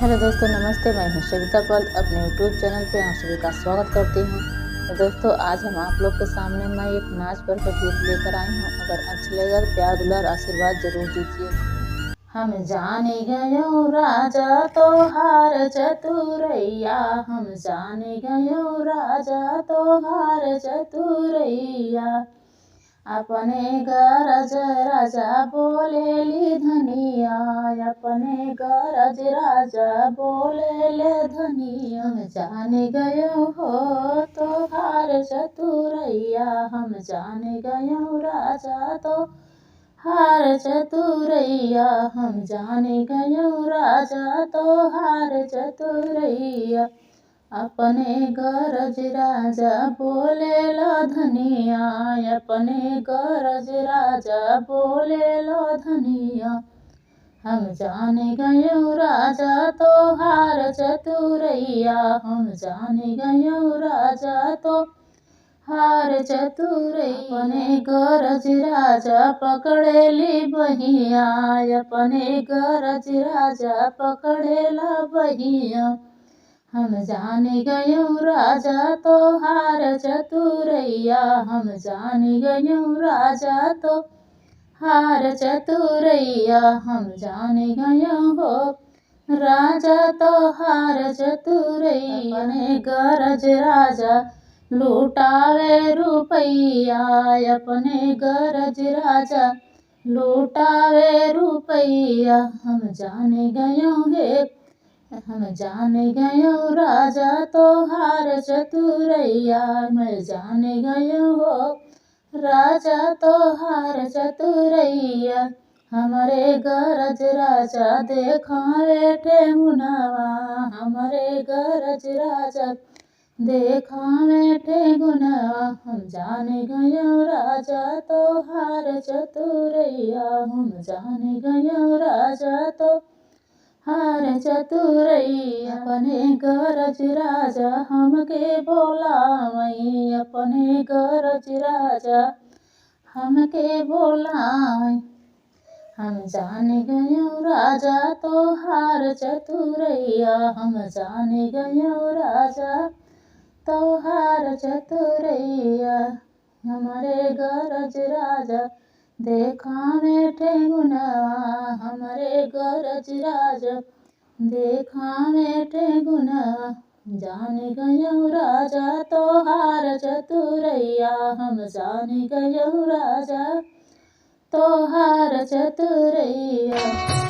Hello दोस्तों, नमस्ते। मैं हूं सविता पल। अपने यूट्यूब चैनल पे आप सभी का स्वागत करती हूं। तो दोस्तों, आज हम आप लोग के सामने मैं एक नाच पर का गीत लेकर आई हूं। अगर अच्छा लगेगा तो प्यार दुलार आशीर्वाद जरूर दीजिए। हम जाने गयो राजा तोहार चतुरैया, हम जाने गयो राजा तोहार चतुरैया। अपने गरज राजा बोलेली धनिया, अपने गरज राजा बोलेले धनिया। हम जाने गयो हो तोहार चतुरैया, हम जाने गयो राजा तोहार चतुरैया, हम जाने गयो राजा तोहार चतुरैया। अपने गरज राजा बोलेला धनिया, अपने गरज राजा बोलेला धनिया। हम जाने गयो राजा तोहार चतुरैया, हम जाने गयो राजा तोहार चतुरैया। अपने गरज राजा पकड़ेली बहिया, अपने गरज राजा पकड़ेला बहिया। हम जाने गयो राजा तोहार चतुरैया, हम जाने गयो राजा तोहार चतुरैया। हम जाने गयो हो राजा तोहार चतुरैया। अपने गरज राजा लूटावे रुपैया, अपने गरज राजा लूटावे रुपैया। हम जाने गयो हे, हम जाने गयो राजा तोहार चतुरैया, मैं जाने गयो हो राजा तोहार चतुरैया। हमारे गरज राजा देखावे ठेंगुनवा, हमारे गरज राजा देखावे ठेंगुनवा। हम जाने गयो राजा तोहार चतुरैया, हम जाने गयो राजा तोहार चतुरैया। अपने गरज राजा हमके बोलावई, अपने गरज राजा हमके बोलावई। हम जाने गयो राजा तोहार चतुरैया, हम जाने गयो राजा तोहार चतुरैया। हमारे गरज राजा देखावे ठेंगुनवा, हमारे गरज राजा देखावे ठेंगुनवा। जाने गयो राजा तोहार चतुरैया, हम जाने गयो राजा तोहार चतुरैया।